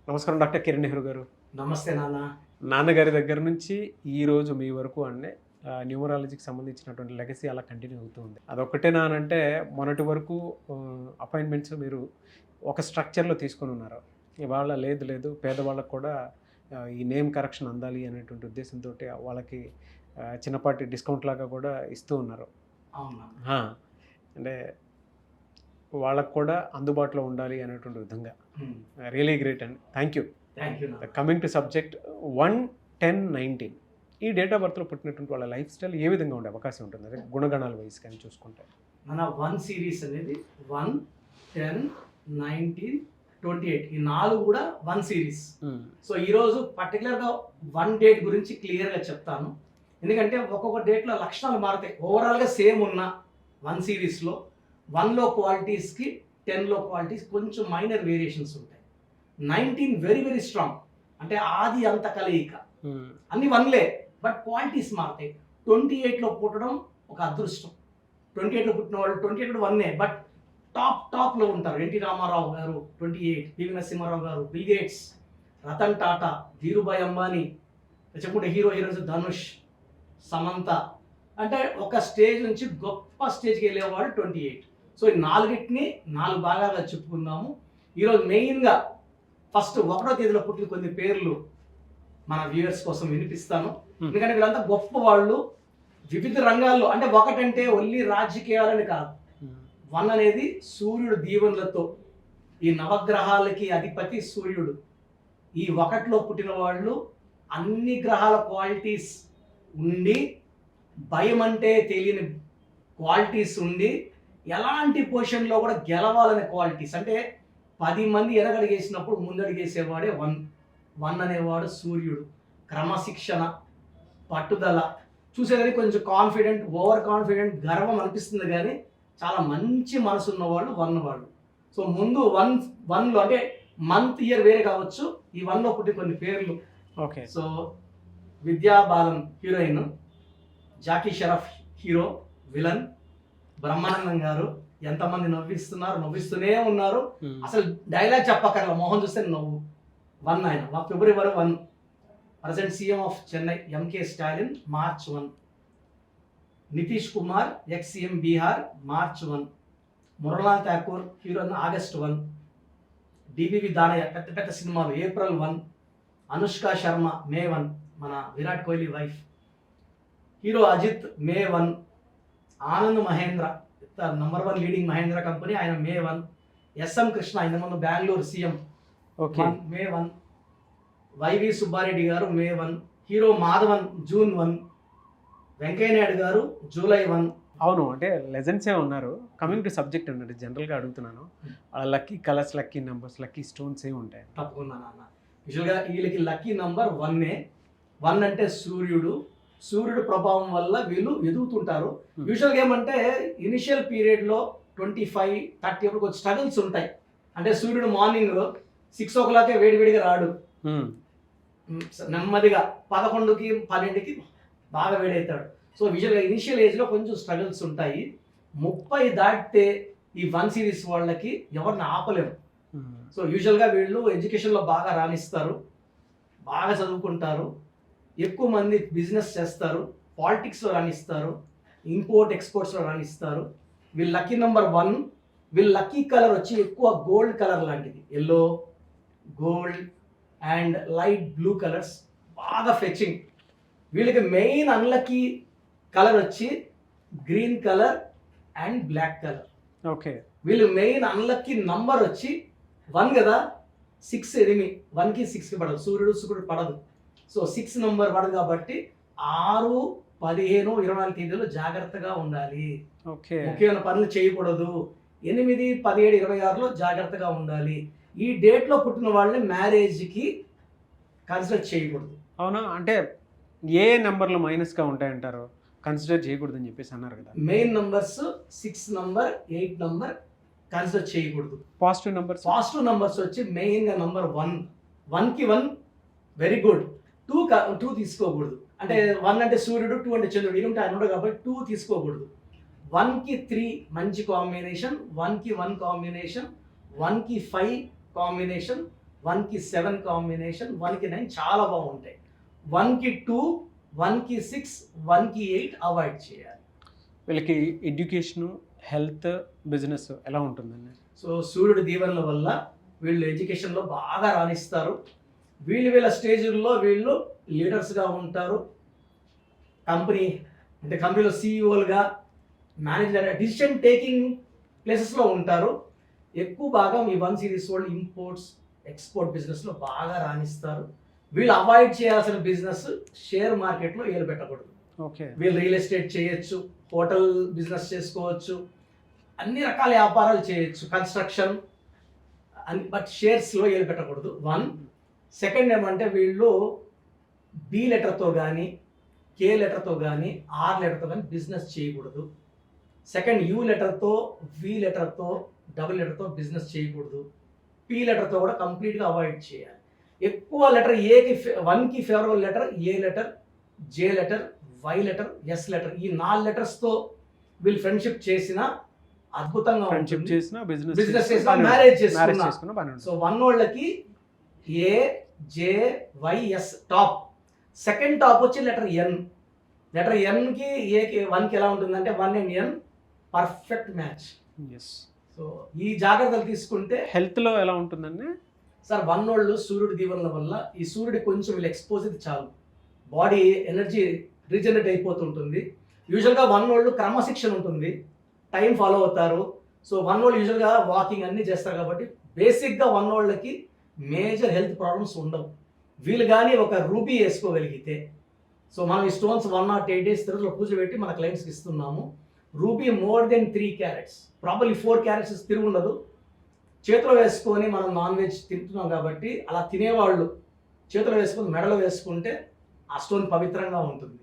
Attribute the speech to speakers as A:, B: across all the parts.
A: నమస్కారం డాక్టర్ కిరణ్ నెహ్రూ గారు.
B: నమస్తే నాన్న.
A: నాన్నగారి దగ్గర నుంచి ఈరోజు మీ వరకు అంటే న్యూమరాలజీకి సంబంధించినటువంటి లెగసీ అలా కంటిన్యూ అవుతూ ఉంది. అదొక్కటేనా అని అంటే మొన్నటి వరకు అపాయింట్మెంట్స్ మీరు ఒక స్ట్రక్చర్లో తీసుకొని ఉన్నారు. ఇవాళ లేదు పేదవాళ్ళకు కూడా ఈ నేమ్ కరెక్షన్ అందాలి అనేటువంటి ఉద్దేశంతో వాళ్ళకి చిన్నపాటి డిస్కౌంట్ లాగా కూడా ఇస్తూ ఉన్నారు.
B: అవునా?
A: అంటే వాళ్ళకు కూడా అందుబాటులో ఉండాలి అనేటువంటి విధంగా. రియలీ గ్రేట్ అండి. Thank you. Coming to subject 1-10-19 ఈ డేట్ ఆఫ్ బర్త్లో పుట్టినటువంటి వాళ్ళ లైఫ్ స్టైల్ ఏ విధంగా ఉండే అవకాశం ఉంటుంది? అదే గుణగణాల వయసు కానీ చూసుకుంటే
B: మన 1 సిరీస్ అనేది 1, 10, 19, 28 ఈ 4 కూడా 1 సిరీస్. సో ఈరోజు పర్టికులర్గా 1 డేట్ గురించి క్లియర్గా చెప్తాను. ఎందుకంటే ఒక్కొక్క డేట్లో లక్షణాలు మారుతాయి. ఓవరాల్గా సేమ్ ఉన్న 1 సిరీస్లో 1లో క్వాలిటీస్కి 10లో క్వాలిటీస్ కొంచెం మైనర్ వేరియేషన్స్ ఉంటాయి. 19 వెరీ వెరీ స్ట్రాంగ్, అంటే ఆది అంత కలయిక, అన్ని 1లే బట్ క్వాలిటీస్ మారుతాయి. 28లో పుట్టడం ఒక అదృష్టం. 28లో పుట్టిన వాళ్ళు 28 1 బట్ టాప్లో ఉంటారు. ఎన్టీ రామారావు గారు 28, పివి నరసింహారావు గారు, బిల్ గేట్స్, రతన్ టాటా, ధీరుభాయ్ అంబానీ, చెప్పుకుంటే హీరోయిన్స్ ధనుష్, సమంత, అంటే ఒక స్టేజ్ నుంచి గొప్ప స్టేజ్కి వెళ్ళేవాళ్ళు 28. సో ఈ 4 భాగాలుగా చెప్పుకుందాము. ఈరోజు మెయిన్గా ఫస్ట్ 1వ తేదీలో పుట్టిన కొన్ని పేర్లు మన వ్యూవర్స్ కోసం వినిపిస్తాను. ఎందుకంటే వీళ్ళంతా గొప్ప వాళ్ళు వివిధ రంగాల్లో. అంటే 1 అంటే ఓన్లీ రాజకీయాలని కాదు. 1 అనేది సూర్యుడు దీవెనలతో, ఈ నవగ్రహాలకి అధిపతి సూర్యుడు. ఈ 1లో పుట్టిన వాళ్ళు అన్ని గ్రహాల క్వాలిటీస్ ఉండి, భయం అంటే తెలియని క్వాలిటీస్ ఉండి, ఎలాంటి పొజిషన్లో కూడా గెలవాలనే క్వాలిటీస్. అంటే 10 మంది ఎరగడిగేసినప్పుడు ముందడిగేసేవాడే 1 అనేవాడు సూర్యుడు. క్రమశిక్షణ, పట్టుదల, చూసేదానికి కొంచెం కాన్ఫిడెంట్, ఓవర్ కాన్ఫిడెంట్, గర్వం అనిపిస్తుంది, కానీ చాలా మంచి మనసు ఉన్నవాళ్ళు 1 వాళ్ళు. సో ముందు 1లో అంటే మంత్ ఇయర్ వేరే కావచ్చు, ఈ 1లో పుట్టి కొన్ని పేర్లు.
A: Okay.
B: So Vidya Balan heroine, Jackie Shroff hero villain, Brahmanandam garu ఎంతమంది నవ్విస్తూనే ఉన్నారు. అసలు డైలాగ్ చెప్పక్కర్ల, మొహం చూస్తే నవ్వు. 1 ఆయన ఫిబ్రవరి 1. Present CM of Chennai MK Stalin March 1. Nitish Kumar ex CM Bihar March 1. Muralidhar Thakur heroine August 1. DBV Danayya పెద్ద సినిమాలు ఏప్రిల్ 1. అనుష్క శర్మ మే 1, మన Virat Kohli wife. Hero Ajith May 1. Anand Mahindra number 1 leading Mahindra company, ఆయన మే 1. ఎస్ఎం కృష్ణ ఇంత ముందు Bengaluru CM May 1. YV Subba Reddy garu May 1. Hero Madhavan June 1. Venkaiah Naidu గారు జూలై 1.
A: అవును, అంటే లెజెండ్సే ఉన్నారు. కమింగ్ టు సబ్జెక్ట్ అన్నట్టు జనరల్గా అడుగుతున్నాను, lucky colours, lucky numbers, lucky stones ఏమి ఉంటాయి?
B: తప్పకుండా నాన్న. యూజువల్గా వీళ్ళకి లక్కీ నంబర్ 1. 1 అంటే సూర్యుడు ప్రభావం వల్ల వీళ్ళు ఎదుగుతుంటారు. యూజువల్గా ఏమంటే ఇనిషియల్ పీరియడ్లో 25-30 అప్పుడు కొంచెం స్ట్రగుల్స్ ఉంటాయి. అంటే సూర్యుడు మార్నింగ్ 6 o'clock వేడివేడిగా రాడు, నెమ్మదిగా 11కి 12కి బాగా వేడవుతాడు. సో యూజువల్గా ఇనిషియల్ ఏజ్లో కొంచెం స్ట్రగుల్స్ ఉంటాయి. 30 దాటితే ఈ 1 సిరీస్ వాళ్ళకి ఎవరిని ఆపలేము. సో యూజువల్గా వీళ్ళు ఎడ్యుకేషన్లో బాగా రాణిస్తారు, బాగా చదువుకుంటారు, ఎక్కువ మంది బిజినెస్ చేస్తారు, పాలిటిక్స్లో రాణిస్తారు, ఇంపోర్ట్ ఎక్స్పోర్ట్స్లో రాణిస్తారు. వీళ్ళ లక్కీ నెంబర్ 1. వీళ్ళ లక్కీ కలర్ వచ్చి ఎక్కువ గోల్డ్ కలర్ లాంటిది, yellow, gold and light blue colours బాగా ఫెచింగ్. వీళ్ళకి మెయిన్ అన్లక్కీ కలర్ వచ్చి green colour and black colour.
A: Okay.
B: వీళ్ళు మెయిన్ అన్లక్కీ నంబర్ వచ్చి 1 కదా, 6 ఎనిమి, 1కి 6కి పడదు, సూర్యుడు పడదు. సో 6 నంబర్ పడదు కాబట్టి 6, 15, 24 తేదీలో జాగ్రత్తగా ఉండాలి. ముఖ్యమైన పనులు చేయకూడదు. 8, 17, 26లో జాగ్రత్తగా ఉండాలి. ఈ డేట్లో పుట్టిన వాళ్ళని మ్యారేజ్కి కన్సిడర్ చేయకూడదు.
A: అవునా? అంటే ఏ నెంబర్లు మైనస్గా ఉంటాయంటారు, కన్సిడర్ చేయకూడదని చెప్పేసి అన్నారు కదా?
B: Main numbers 6 number, 8 number consider చేయకూడదు.
A: పాజిటివ్ నంబర్స్
B: వచ్చి మెయిన్గా నంబర్ 1. 1కి 1 వెరీ గుడ్. 2 తీసుకోకూడదు. అంటే 1 అంటే సూర్యుడు, 2 అంటే చంద్రుడు, ఇలాంటి ఆయన ఉండదు కాబట్టి 2 తీసుకోకూడదు. 1కి 3 మంచి కాంబినేషన్, 1కి 1 కాంబినేషన్, 1కి 5 కాంబినేషన్, 1కి 7 కాంబినేషన్, 1కి 9 చాలా బాగుంటాయి. 1కి 2, 1కి 6, 1కి 8 అవాయిడ్ చేయాలి.
A: వీళ్ళకి ఎడ్యుకేషను, హెల్త్, బిజినెస్ ఎలా ఉంటుందండి?
B: సో సూర్యుడి దీవెనల వల్ల వీళ్ళు ఎడ్యుకేషన్లో బాగా రాణిస్తారు. వీళ్ళ స్టేజ్లో వీళ్ళు లీడర్స్గా ఉంటారు. కంపెనీలో సీఈఓలుగా, మేనేజర్, డిసిషన్ టేకింగ్ ప్లేసెస్లో ఉంటారు. ఎక్కువ భాగం ఈ 1 సిరీస్ వాళ్ళు ఇంపోర్ట్స్, ఎక్స్పోర్ట్ బిజినెస్లో బాగా రాణిస్తారు. వీళ్ళు అవాయిడ్ చేయాల్సిన బిజినెస్ షేర్ మార్కెట్లో ఏలు పెట్టకూడదు.
A: ఓకే.
B: వీళ్ళు రియల్ ఎస్టేట్ చేయొచ్చు, హోటల్ బిజినెస్ చేసుకోవచ్చు, అన్ని రకాల వ్యాపారాలు చేయొచ్చు, కన్స్ట్రక్షన్, బట్ షేర్స్లో ఏలు పెట్టకూడదు. 1. సెకండ్ ఏమంటే వీళ్ళు బి లెటర్తో కానీ, కే లెటర్తో కానీ, ఆర్ లెటర్తో కానీ బిజినెస్ చేయకూడదు. సెకండ్ యూ లెటర్తో, వి లెటర్తో, డబుల్ లెటర్తో బిజినెస్ చేయకూడదు. పి లెటర్తో కూడా కంప్లీట్గా అవాయిడ్ చేయాలి. ఎక్కువ లెటర్ ఏకి 1కి favourable letter A letter, J letter, Y letter, S letter. ఈ 4 లెటర్స్తో వీళ్ళు ఫ్రెండ్షిప్ చేసిన అద్భుతంగా
A: ఫ్రెండ్షిప్
B: ఉంటుంది.
A: చేసిన
B: బిజినెస్ చేసిన, మ్యారేజ్ చేసుకున్న.
A: చేసుకున్న పని
B: సో 1 వాళ్ళకి A, J, Y, S top. Second top వచ్చి లెటర్ ఎన్. లెటర్ ఎన్కి ఏకి 1కి ఎలా ఉంటుందంటే 1 and N perfect match.
A: Yes.
B: So ఈ జాగ్రత్తలు తీసుకుంటే
A: హెల్త్లో ఎలా ఉంటుందండి?
B: సార్ 1 వాళ్ళు సూర్యుడి దీవెనల వల్ల ఈ సూర్యుడి కొంచెం వీళ్ళు ఎక్స్పోజ్ అయితే చాలు, బాడీ ఎనర్జీ రీజనరేట్ అయిపోతుంటుంది. యూజువల్గా 1 వాళ్ళు క్రమశిక్షణ ఉంటుంది, టైం ఫాలో అవుతారు. సో 1 వాళ్ళు యూజువల్గా వాకింగ్ అన్నీ చేస్తారు కాబట్టి బేసిక్గా 1 వాళ్ళకి మేజర్ హెల్త్ ప్రాబ్లమ్స్ ఉండవు. వీళ్ళు కానీ ఒక రూబీ వేసుకోగలిగితే, సో మనం ఈ స్టోన్స్ 108 days తిరుగులో పూజ పెట్టి మన క్లయింట్స్కి ఇస్తున్నాము. Ruby more than 3 carats, probably 4 carats తిరిగి ఉండదు. చేతిలో వేసుకొని మనం నాన్ వెజ్ తింటున్నాం కాబట్టి అలా తినేవాళ్ళు చేతిలో వేసుకొని మెడలో వేసుకుంటే ఆ స్టోన్ పవిత్రంగా ఉంటుంది.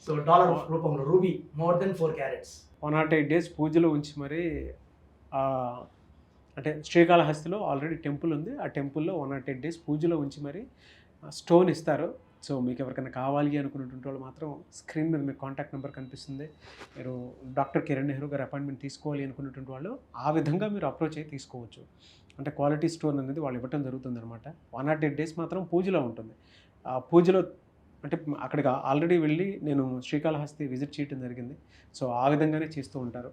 B: సో డాలర్ రూపంలో ruby more than 4 carats.
A: 108 days పూజలో ఉంచి మరి అంటే శ్రీకాళహస్తిలో ఆల్రెడీ టెంపుల్ ఉంది. ఆ టెంపుల్లో 108 days పూజలో ఉంచి మరి స్టోన్ ఇస్తారు. సో మీకు ఎవరికైనా కావాలి అనుకున్నటువంటి వాళ్ళు మాత్రం స్క్రీన్ మీద మీకు కాంటాక్ట్ నెంబర్ కనిపిస్తుంది. మీరు డాక్టర్ కిరణ్ నెహ్రూ గారు అపాయింట్మెంట్ తీసుకోవాలి అనుకున్నటువంటి వాళ్ళు ఆ విధంగా మీరు అప్రోచ్ అయ్యి తీసుకోవచ్చు. అంటే క్వాలిటీ స్టోన్ అనేది వాళ్ళు ఇవ్వటం జరుగుతుంది అనమాట. 108 days మాత్రం పూజలో ఉంటుంది. ఆ పూజలో అంటే అక్కడికి ఆల్రెడీ వెళ్ళి నేను శ్రీకాళహస్తి విజిట్ చేయడం జరిగింది. సో ఆ విధంగానే చేస్తూ ఉంటారు.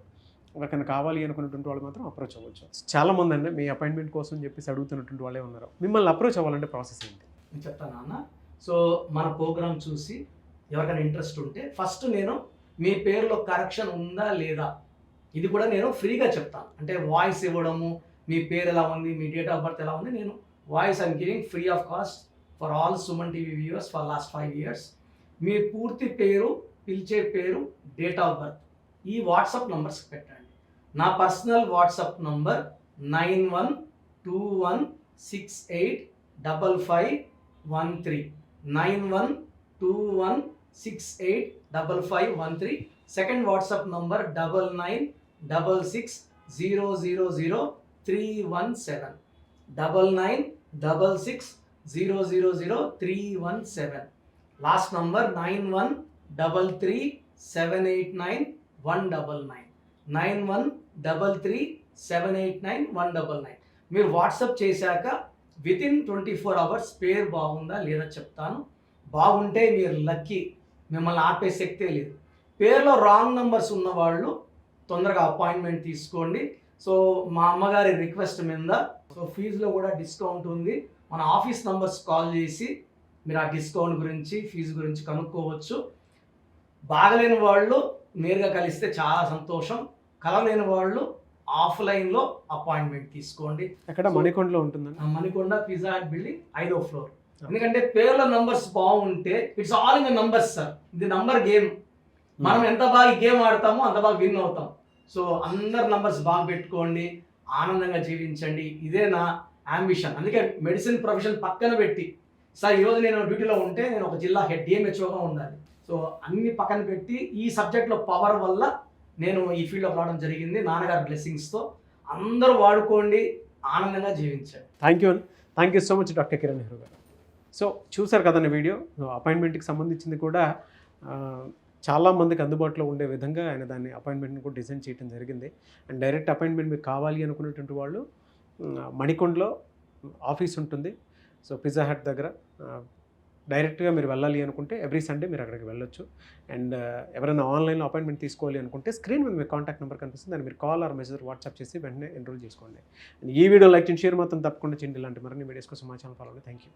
A: ఎవరికైనా కావాలి అనుకున్నటువంటి వాళ్ళు మాత్రం అప్రోచ్ అవ్వచ్చు. చాలామంది అండి మీ అపాయింట్మెంట్ కోసం చెప్పేసి అడుగుతున్నటువంటి వాళ్ళే ఉన్నారు. మిమ్మల్ని అప్రోచ్ అవ్వాలంటే ప్రాసెస్ ఏంటి?
B: నేను చెప్తాను అన్న. సో మన ప్రోగ్రామ్ చూసి ఎవరికైనా ఇంట్రెస్ట్ ఉంటే ఫస్ట్ నేను మీ పేరులో కరెక్షన్ ఉందా లేదా ఇది కూడా నేను ఫ్రీగా చెప్తాను. అంటే వాయిస్ ఇవ్వడము, మీ పేరు ఎలా ఉంది, మీ డేట్ ఆఫ్ బర్త్ ఎలా ఉంది, నేను voice I'm giving free of cost for all Suman TV viewers for last 5 years. మీ పూర్తి పేరు, పిలిచే పేరు, డేట్ ఆఫ్ బర్త్ ఈ వాట్సాప్ నంబర్స్కి పెట్టండి. నా personal WhatsApp number 9121685513 9121685513. Second WhatsApp number 9966000317 9966000317. Last number 9133789199 9133789199. మీరు వాట్సాప్ చేశాక వితిన్ 24 hours పేరు బాగుందా లేదా చెప్తాను. బాగుంటే మీరు లక్కీ, మిమ్మల్ని ఆపే శక్తే లేదు. పేరులో రాంగ్ నంబర్స్ ఉన్నవాళ్ళు తొందరగా అపాయింట్మెంట్ తీసుకోండి. సో మా అమ్మగారి రిక్వెస్ట్ మీద సో ఫీజులో కూడా డిస్కౌంట్ ఉంది. మన ఆఫీస్ నంబర్స్ కాల్ చేసి మీరు ఆ డిస్కౌంట్ గురించి, ఫీజు గురించి కనుక్కోవచ్చు. బాగలేని వాళ్ళు నేరుగా కలిస్తే చాలా సంతోషం, కలలేని వాళ్ళు ఆఫ్లైన్లో అపాయింట్మెంట్ తీసుకోండి.
A: అక్కడ మణికొండలో ఉంటుందండి.
B: మణికొండ పిజ్జా హట్ బిల్డింగ్ 5వ floor. ఎందుకంటే పేర్ల నంబర్స్ బాగుంటే it's all in the numbers sir. ఇది నంబర్ గేమ్. మనం ఎంత బాగా గేమ్ ఆడతామో అంత బాగా విన్ అవుతాం. సో అందరు నంబర్స్ బాగా పెట్టుకోండి, ఆనందంగా జీవించండి. ఇదే నా అంబిషన్. అందుకే మెడిసిన్ ప్రొఫెషన్ పక్కన పెట్టి సార్ ఈరోజు నేను డ్యూటీలో ఉంటే నేను ఒక జిల్లా హెడ్ డిఎంహెచ్ఓగా ఉండాలి. సో అన్ని పక్కన పెట్టి ఈ సబ్జెక్ట్లో పవర్ వల్ల నేను ఈ ఫీల్డ్లోకి రావడం జరిగింది. నాన్నగారి బ్లెస్సింగ్స్తో అందరూ వాడుకోండి, ఆనందంగా జీవించండి.
A: Thank you so much doctor Kiran Nehru గారు. సో చూసారు కదండి వీడియో. అపాయింట్మెంట్కి సంబంధించింది కూడా చాలామందికి అందుబాటులో ఉండే విధంగా ఆయన దాన్ని అపాయింట్మెంట్ని కూడా డిజైన్ చేయడం జరిగింది. అండ్ డైరెక్ట్ అపాయింట్మెంట్ మీకు కావాలి అనుకున్నటువంటి వాళ్ళు మణికొండలో ఆఫీస్ ఉంటుంది. సో పిజ్జా హట్ దగ్గర డైరెక్ట్గా మీరు వెళ్ళాలి అనుకుంటే ఎవ్రీ సండే మీరు అక్కడికి వెళ్ళొచ్చు. అండ్ ఎవరైనా ఆన్లైన్లో అపాయింట్మెంట్ తీసుకోవాలి అనుకుంటే స్క్రీన్ మీద మీ కాంటాక్ట్ నెంబర్ కనిపిస్తుంది, దాన్ని మీరు కాల్ ఆర్ మెసేజ్ వాట్సాప్ చేసి వెంటనే ఎన్రోల్ చేసుకోండి. అండ్ ఈ వీడియో లైక్ చేయండి, షేర్ మాత్రం తప్పకుండా చేయండి. ఇలాంటి మరిన్ని వీడియోస్ కోసం మా ఛానల్ ఫాలో అవ్వండి. Thank you.